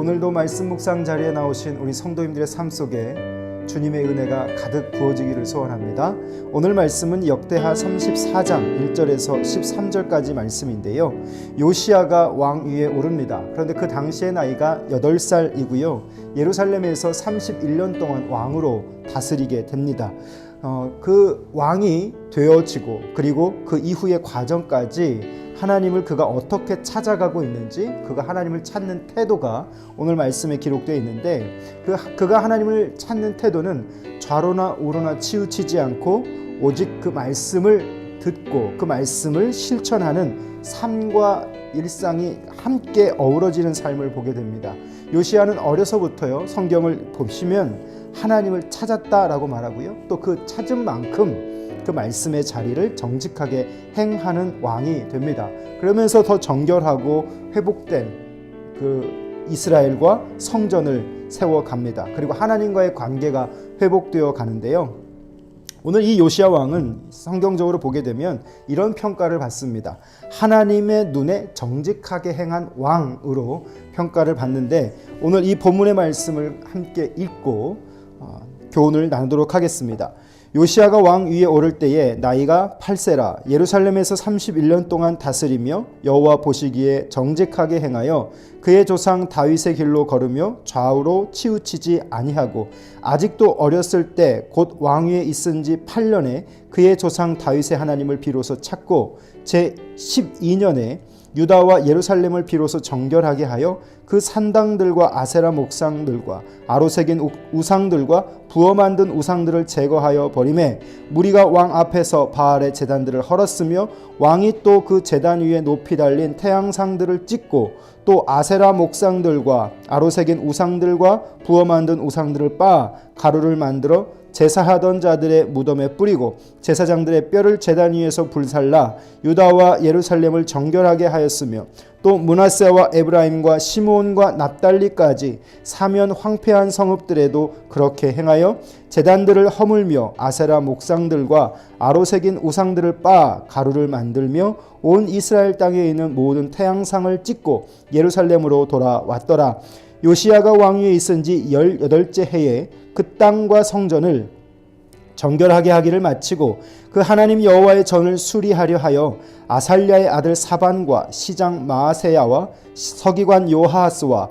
오늘도 말씀 묵상 자리에 나오신 우리 성도님들의 삶 속에 주님의 은혜가 가득 부어지기를 소원합니다. 오늘 말씀은 역대하 34장 1절에서 13절까지 말씀인데요. 요시야가 왕 위에 오릅니다. 그런데 그 당시의 나이가 8살이고요. 예루살렘에서 31년 동안 왕으로 다스리게 됩니다. 그 왕이 되어지고 그리고 그 이후의 과정까지 하나님을 그가 어떻게 찾아가고 있는지, 그가 하나님을 찾는 태도가 오늘 말씀에 기록되어 있는데, 그가 하나님을 찾는 태도는 좌로나 우로나 치우치지 않고 오직 그 말씀을 듣고 그 말씀을 실천하는 삶과 일상이 함께 어우러지는 삶을 보게 됩니다. 요시야는 어려서부터요, 성경을 보시면 하나님을 찾았다라고 말하고요, 또 그 찾은 만큼 그 말씀의 자리를 정직하게 행하는 왕이 됩니다. 그러면서 더 정결하고 회복된 그 이스라엘과 성전을 세워갑니다. 그리고 하나님과의 관계가 회복되어 가는데요. 오늘 이 요시야 왕은 성경적으로 보게 되면 이런 평가를 받습니다. 하나님의 눈에 정직하게 행한 왕으로 평가를 받는데, 오늘 이 본문의 말씀을 함께 읽고 교훈을 나누도록 하겠습니다. 요시야가 왕 위에 오를 때에 나이가 8세라 예루살렘에서 31년 동안 다스리며 여호와 보시기에 정직하게 행하여 그의 조상 다윗의 길로 걸으며 좌우로 치우치지 아니하고 아직도 어렸을 때 곧 왕위에 있은 지 8년에 그의 조상 다윗의 하나님을 비로소 찾고 제 12년에 유다와 예루살렘을 비로소 정결하게 하여 그 산당들과 아세라 목상들과 아로새긴 우상들과 부어 만든 우상들을 제거하여 버리매 무리가 왕 앞에서 바알의 제단들을 헐었으며 왕이 또 그 제단 위에 높이 달린 태양상들을 찍고 또 아세라 목상들과 아로새긴 우상들과 부어 만든 우상들을 빻아 가루를 만들어 제사하던 자들의 무덤에 뿌리고 제사장들의 뼈를 제단 위에서 불살라 유다와 예루살렘을 정결하게 하였으며 또 므낫세와 에브라임과 시므온과 납달리까지 사면 황폐한 성읍들에도 그렇게 행하여 제단들을 허물며 아세라 목상들과 아로새긴 우상들을 빻아 가루를 만들며 온 이스라엘 땅에 있는 모든 태양상을 찍고 예루살렘으로 돌아왔더라. 요시야가 왕위에 있은 지 18째 해에 그 땅과 성전을 정결하게 하기를 마치고 그 하나님 여호와의 전을 수리하려 하여 아살랴의 아들 사반과 시장 마아세야와 서기관 요하스와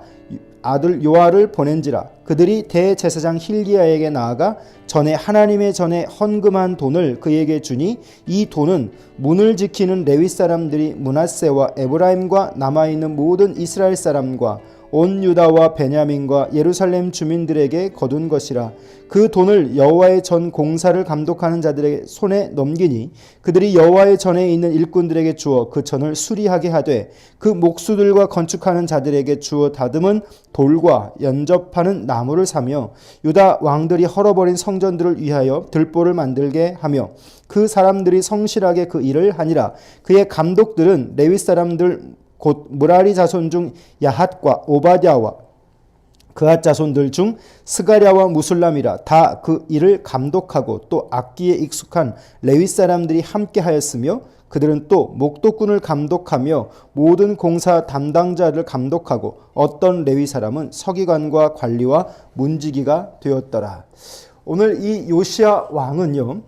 아들 요아를 보낸지라. 그들이 대제사장 힐기야에게 나아가 전에 하나님의 전에 헌금한 돈을 그에게 주니 이 돈은 문을 지키는 레위 사람들이 므낫세와 에브라임과 남아있는 모든 이스라엘 사람과 온 유다와 베냐민과 예루살렘 주민들에게 거둔 것이라. 그 돈을 여호와의 전 공사를 감독하는 자들의 손에 넘기니 그들이 여호와의 전에 있는 일꾼들에게 주어 그 전을 수리하게 하되 그 목수들과 건축하는 자들에게 주어 다듬은 돌과 연접하는 나무를 사며 유다 왕들이 헐어버린 성전들을 위하여 들보를 만들게 하며 그 사람들이 성실하게 그 일을 하니라. 그의 감독들은 레위 사람들 곧 무라리 자손 중 야핫과 오바댜와 그앗 자손들 중 스가랴와 무술람이라. 다 그 일을 감독하고 또 악기에 익숙한 레위 사람들이 함께 하였으며 그들은 또 목도꾼을 감독하며 모든 공사 담당자를 감독하고 어떤 레위 사람은 서기관과 관리와 문지기가 되었더라. 오늘 이 요시야 왕은요,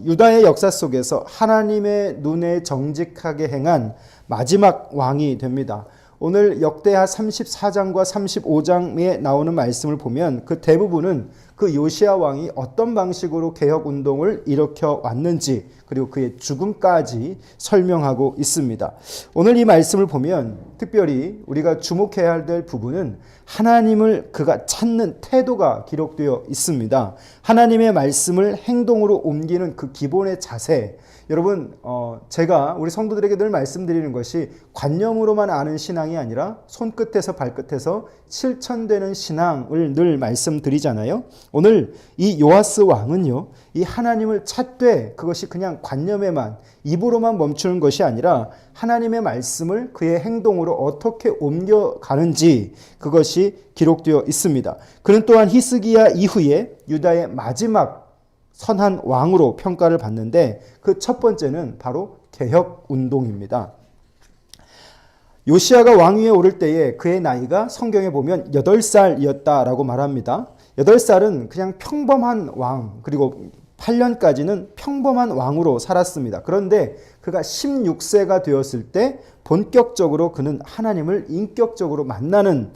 유다의 역사 속에서 하나님의 눈에 정직하게 행한 마지막 왕이 됩니다. 오늘 역대하 34장과 35장에 나오는 말씀을 보면 그 대부분은 그 요시야 왕이 어떤 방식으로 개혁운동을 일으켜 왔는지 그리고 그의 죽음까지 설명하고 있습니다. 오늘 이 말씀을 보면 특별히 우리가 주목해야 될 부분은 하나님을 그가 찾는 태도가 기록되어 있습니다. 하나님의 말씀을 행동으로 옮기는 그 기본의 자세. 여러분, 제가 우리 성도들에게 늘 말씀드리는 것이 관념으로만 아는 신앙이 아니라 손끝에서 발끝에서 실천되는 신앙을 늘 말씀드리잖아요. 오늘 이 요아스 왕은요, 이 하나님을 찾되 그것이 그냥 관념에만 입으로만 멈추는 것이 아니라 하나님의 말씀을 그의 행동으로 어떻게 옮겨가는지 그것이 기록되어 있습니다. 그는 또한 히스기야 이후에 유다의 마지막 선한 왕으로 평가를 받는데 그 첫 번째는 바로 개혁운동입니다. 요시야가 왕위에 오를 때에 그의 나이가 성경에 보면 8살이었다라고 말합니다. 8살은 그냥 평범한 왕, 그리고 8년까지는 평범한 왕으로 살았습니다. 그런데 그가 16세가 되었을 때 본격적으로 그는 하나님을 인격적으로 만나는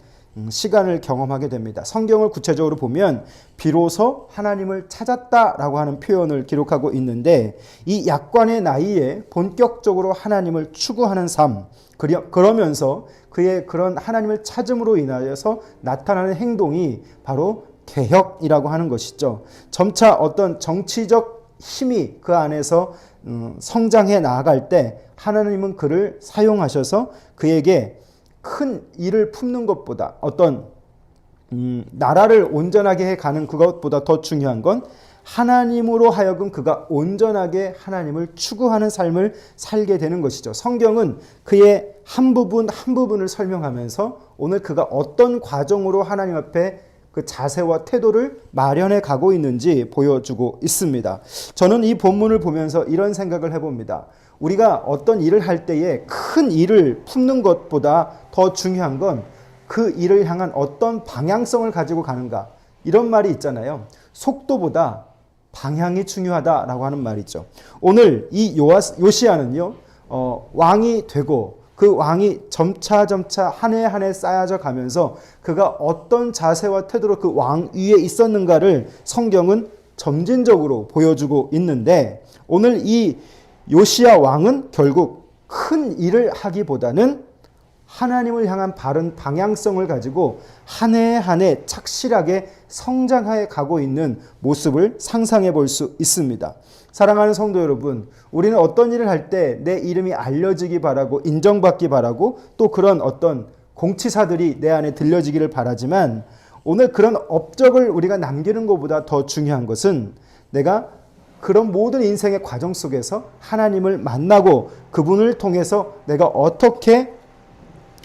시간을 경험하게 됩니다. 성경을 구체적으로 보면 비로소 하나님을 찾았다라고 하는 표현을 기록하고 있는데, 이 약관의 나이에 본격적으로 하나님을 추구하는 삶, 그러면서 그의 그런 하나님을 찾음으로 인하여서 나타나는 행동이 바로 개혁이라고 하는 것이죠. 점차 어떤 정치적 힘이 그 안에서 성장해 나아갈 때 하나님은 그를 사용하셔서 그에게 큰 일을 품는 것보다, 어떤 나라를 온전하게 해가는 그것보다 더 중요한 건 하나님으로 하여금 그가 온전하게 하나님을 추구하는 삶을 살게 되는 것이죠. 성경은 그의 한 부분 한 부분을 설명하면서 오늘 그가 어떤 과정으로 하나님 앞에 그 자세와 태도를 마련해 가고 있는지 보여주고 있습니다. 저는 이 본문을 보면서 이런 생각을 해봅니다. 우리가 어떤 일을 할 때에 큰 일을 품는 것보다 더 중요한 건 그 일을 향한 어떤 방향성을 가지고 가는가. 이런 말이 있잖아요. 속도보다 방향이 중요하다라고 하는 말이죠. 오늘 이 요시야는요, 왕이 되고 그 왕이 점차 한 해 한 해 쌓여져 가면서 그가 어떤 자세와 태도로 그 왕 위에 있었는가를 성경은 점진적으로 보여주고 있는데, 오늘 이 요시야 왕은 결국 큰 일을 하기보다는 하나님을 향한 바른 방향성을 가지고 한 해 한 해 착실하게 성장해 가고 있는 모습을 상상해 볼 수 있습니다. 사랑하는 성도 여러분, 우리는 어떤 일을 할 때 내 이름이 알려지기 바라고 인정받기 바라고 또 그런 어떤 공치사들이 내 안에 들려지기를 바라지만, 오늘 그런 업적을 우리가 남기는 것보다 더 중요한 것은 내가 그런 모든 인생의 과정 속에서 하나님을 만나고 그분을 통해서 내가 어떻게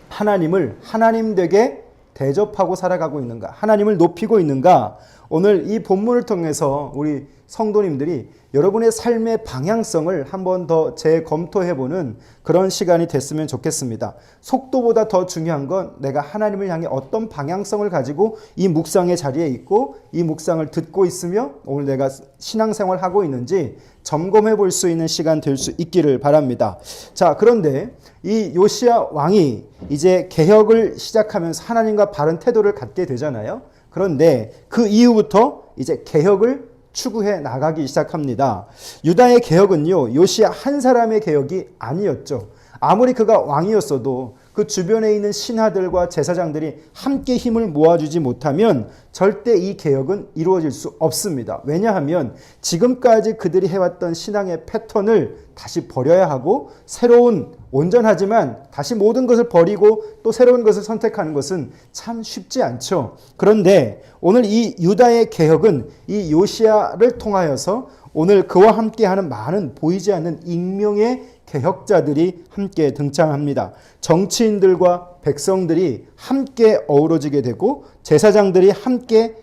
하나님을 하나님 되게 대접하고 살아가고 있는가, 하나님을 높이고 있는가. 오늘 이 본문을 통해서 우리 성도님들이 여러분의 삶의 방향성을 한번 더 재검토해보는 그런 시간이 됐으면 좋겠습니다. 속도보다 더 중요한 건 내가 하나님을 향해 어떤 방향성을 가지고 이 묵상의 자리에 있고 이 묵상을 듣고 있으며 오늘 내가 신앙생활을 하고 있는지 점검해 볼 수 있는 시간 될 수 있기를 바랍니다. 자, 그런데 이 요시야 왕이 이제 개혁을 시작하면서 하나님과 바른 태도를 갖게 되잖아요. 그런데 그 이후부터 이제 개혁을 추구해 나가기 시작합니다. 유다의 개혁은요, 요시야 한 사람의 개혁이 아니었죠. 아무리 그가 왕이었어도 그 주변에 있는 신하들과 제사장들이 함께 힘을 모아주지 못하면 절대 이 개혁은 이루어질 수 없습니다. 왜냐하면 지금까지 그들이 해왔던 신앙의 패턴을 다시 버려야 하고 새로운, 온전하지만 다시 모든 것을 버리고 또 새로운 것을 선택하는 것은 참 쉽지 않죠. 그런데 오늘 이 유다의 개혁은 이 요시야를 통하여서 오늘 그와 함께하는 많은 보이지 않는 익명의 개혁자들이 함께 등장합니다. 정치인들과 백성들이 함께 어우러지게 되고 제사장들이 함께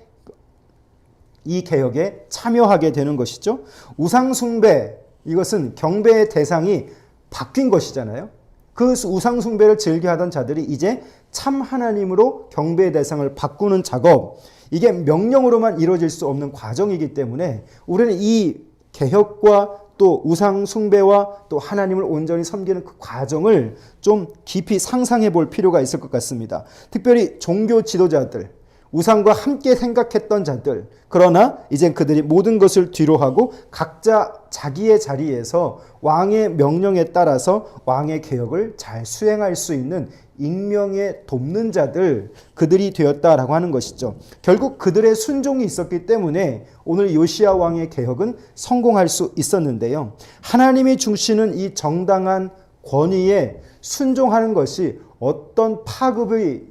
이 개혁에 참여하게 되는 것이죠. 우상숭배, 이것은 경배의 대상이 바뀐 것이잖아요. 그 우상숭배를 즐겨하던 자들이 이제 참 하나님으로 경배의 대상을 바꾸는 작업, 이게 명령으로만 이루어질 수 없는 과정이기 때문에 우리는 이 개혁과 또 우상 숭배와 또 하나님을 온전히 섬기는 그 과정을 좀 깊이 상상해 볼 필요가 있을 것 같습니다. 특별히 종교 지도자들, 우상과 함께 생각했던 자들, 그러나 이제 그들이 모든 것을 뒤로하고 각자 자기의 자리에서 왕의 명령에 따라서 왕의 개혁을 잘 수행할 수 있는 익명의 돕는 자들, 그들이 되었다라고 하는 것이죠. 결국 그들의 순종이 있었기 때문에 오늘 요시야 왕의 개혁은 성공할 수 있었는데요. 하나님이 주시는 이 정당한 권위에 순종하는 것이 어떤 파급의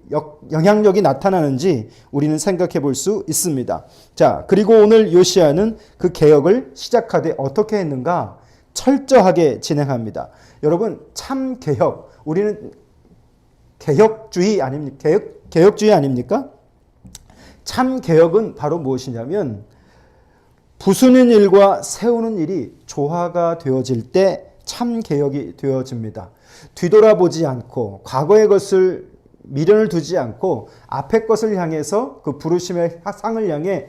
영향력이 나타나는지 우리는 생각해 볼 수 있습니다. 자, 그리고 오늘 요시야는 그 개혁을 시작하되 어떻게 했는가? 철저하게 진행합니다. 여러분, 참 개혁, 우리는 개혁주의 아닙니까? 개혁주의 아닙니까? 참 개혁은 바로 무엇이냐면 부수는 일과 세우는 일이 조화가 되어질 때 참 개혁이 되어집니다. 뒤돌아보지 않고 과거의 것을 미련을 두지 않고 앞의 것을 향해서 그 부르심의 상을 향해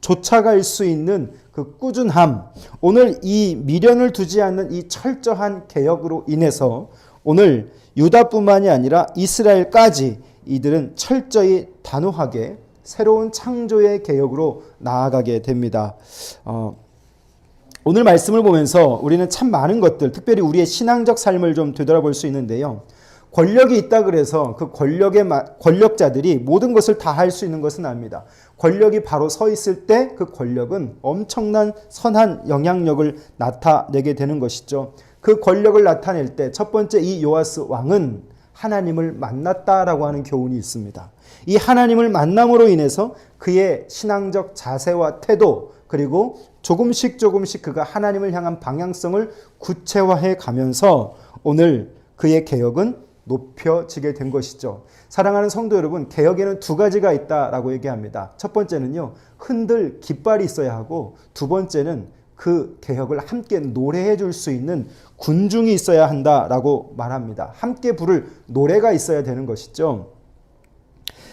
쫓아갈 수 있는 그 꾸준함, 오늘 이 미련을 두지 않는 이 철저한 개혁으로 인해서 오늘 유다뿐만이 아니라 이스라엘까지 이들은 철저히 단호하게 새로운 창조의 개혁으로 나아가게 됩니다. 오늘 말씀을 보면서 우리는 참 많은 것들, 특별히 우리의 신앙적 삶을 좀 되돌아볼 수 있는데요. 권력이 있다 그래서 그 권력자들이 모든 것을 다 할 수 있는 것은 아닙니다. 권력이 바로 서 있을 때 그 권력은 엄청난 선한 영향력을 나타내게 되는 것이죠. 그 권력을 나타낼 때 첫 번째 이 요아스 왕은 하나님을 만났다라고 하는 교훈이 있습니다. 이 하나님을 만남으로 인해서 그의 신앙적 자세와 태도, 그리고 조금씩 그가 하나님을 향한 방향성을 구체화해 가면서 오늘 그의 개혁은 높여지게 된 것이죠. 사랑하는 성도 여러분, 개혁에는 두 가지가 있다라고 얘기합니다. 첫 번째는요, 흔들 깃발이 있어야 하고, 두 번째는 그 개혁을 함께 노래해 줄 수 있는 군중이 있어야 한다라고 말합니다. 함께 부를 노래가 있어야 되는 것이죠.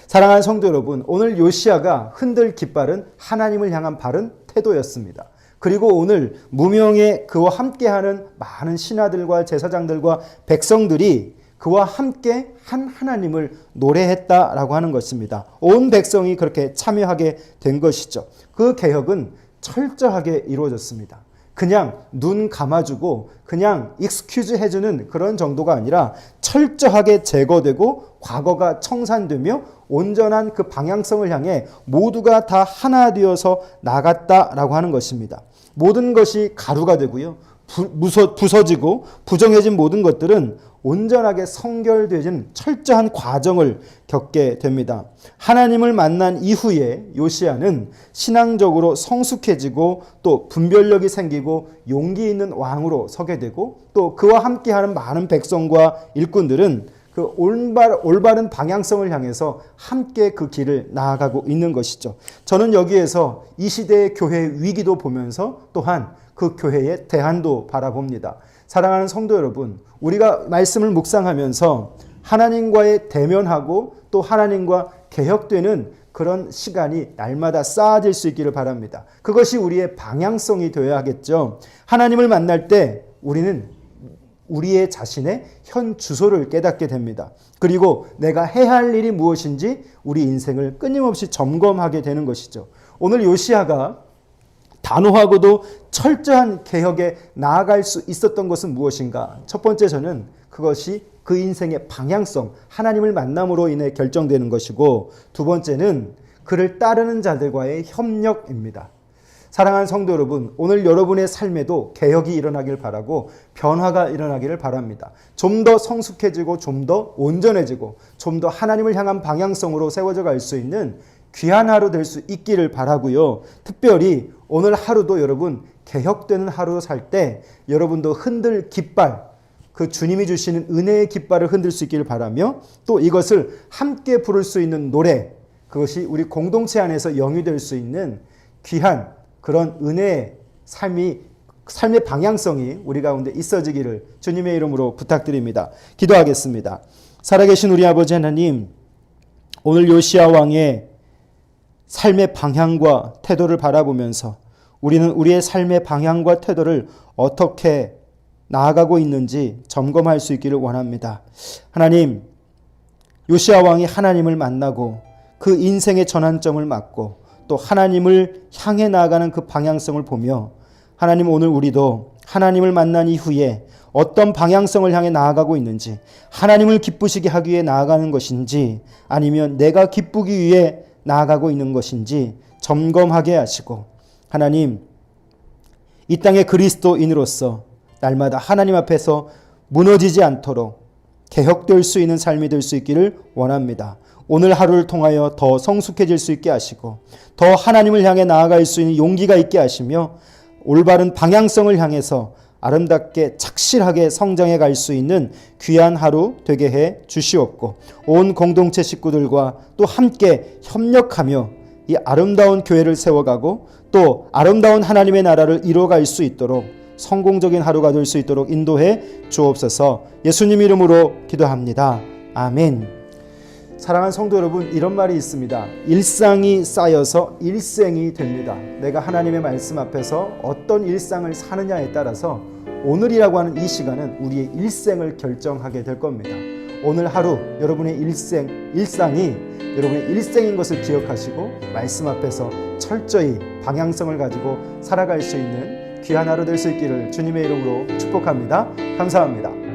사랑하는 성도 여러분, 오늘 요시야가 흔들 깃발은 하나님을 향한 바른 태도였습니다. 그리고 오늘 무명의 그와 함께하는 많은 신하들과 제사장들과 백성들이 그와 함께 한 하나님을 노래했다라고 하는 것입니다. 온 백성이 그렇게 참여하게 된 것이죠. 그 개혁은 철저하게 이루어졌습니다. 그냥 눈 감아주고 그냥 익스큐즈 해주는 그런 정도가 아니라 철저하게 제거되고 과거가 청산되며 온전한 그 방향성을 향해 모두가 다 하나 되어서 나갔다라고 하는 것입니다. 모든 것이 가루가 되고요. 부서지고 부정해진 모든 것들은 온전하게 성결되어진 철저한 과정을 겪게 됩니다. 하나님을 만난 이후에 요시야는 신앙적으로 성숙해지고 또 분별력이 생기고 용기 있는 왕으로 서게 되고 또 그와 함께하는 많은 백성과 일꾼들은 그 올바른 방향성을 향해서 함께 그 길을 나아가고 있는 것이죠. 저는 여기에서 이 시대의 교회의 위기도 보면서 또한 그 교회의 대안도 바라봅니다. 사랑하는 성도 여러분, 우리가 말씀을 묵상하면서 하나님과의 대면하고 또 하나님과 개혁되는 그런 시간이 날마다 쌓아질 수 있기를 바랍니다. 그것이 우리의 방향성이 되어야 하겠죠. 하나님을 만날 때 우리는 우리의 자신의 현 주소를 깨닫게 됩니다. 그리고 내가 해야 할 일이 무엇인지 우리 인생을 끊임없이 점검하게 되는 것이죠. 오늘 요시야가 단호하고도 철저한 개혁에 나아갈 수 있었던 것은 무엇인가? 첫 번째 저는 그것이 그 인생의 방향성, 하나님을 만남으로 인해 결정되는 것이고, 두 번째는 그를 따르는 자들과의 협력입니다. 사랑하는 성도 여러분, 오늘 여러분의 삶에도 개혁이 일어나길 바라고 변화가 일어나기를 바랍니다. 좀 더 성숙해지고 좀 더 온전해지고 좀 더 하나님을 향한 방향성으로 세워져 갈 수 있는 귀한 하루 될 수 있기를 바라고요. 특별히 오늘 하루도 여러분 개혁되는 하루 살 때 여러분도 흔들 깃발, 그 주님이 주시는 은혜의 깃발을 흔들 수 있기를 바라며 또 이것을 함께 부를 수 있는 노래, 그것이 우리 공동체 안에서 영위될 수 있는 귀한 그런 은혜의 삶의 방향성이 우리 가운데 있어지기를 주님의 이름으로 부탁드립니다. 기도하겠습니다. 살아계신 우리 아버지 하나님, 오늘 요시야 왕의 삶의 방향과 태도를 바라보면서 우리는 우리의 삶의 방향과 태도를 어떻게 나아가고 있는지 점검할 수 있기를 원합니다. 하나님, 요시야 왕이 하나님을 만나고 그 인생의 전환점을 맞고 또 하나님을 향해 나아가는 그 방향성을 보며 하나님, 오늘 우리도 하나님을 만난 이후에 어떤 방향성을 향해 나아가고 있는지, 하나님을 기쁘시게 하기 위해 나아가는 것인지 아니면 내가 기쁘기 위해 나아가고 있는 것인지 점검하게 하시고, 하나님, 이 땅의 그리스도인으로서 날마다 하나님 앞에서 무너지지 않도록 개혁될 수 있는 삶이 될 수 있기를 원합니다. 오늘 하루를 통하여 더 성숙해질 수 있게 하시고 더 하나님을 향해 나아갈 수 있는 용기가 있게 하시며 올바른 방향성을 향해서 아름답게 착실하게 성장해 갈 수 있는 귀한 하루 되게 해 주시옵고, 온 공동체 식구들과 또 함께 협력하며 이 아름다운 교회를 세워가고 또 아름다운 하나님의 나라를 이루어갈 수 있도록 성공적인 하루가 될 수 있도록 인도해 주옵소서. 예수님 이름으로 기도합니다. 아멘. 사랑하는 성도 여러분, 이런 말이 있습니다. 일상이 쌓여서 일생이 됩니다. 내가 하나님의 말씀 앞에서 어떤 일상을 사느냐에 따라서 오늘이라고 하는 이 시간은 우리의 일생을 결정하게 될 겁니다. 오늘 하루 여러분의 일상이 여러분의 일생인 것을 기억하시고 말씀 앞에서 철저히 방향성을 가지고 살아갈 수 있는 귀한 하루 될 수 있기를 주님의 이름으로 축복합니다. 감사합니다.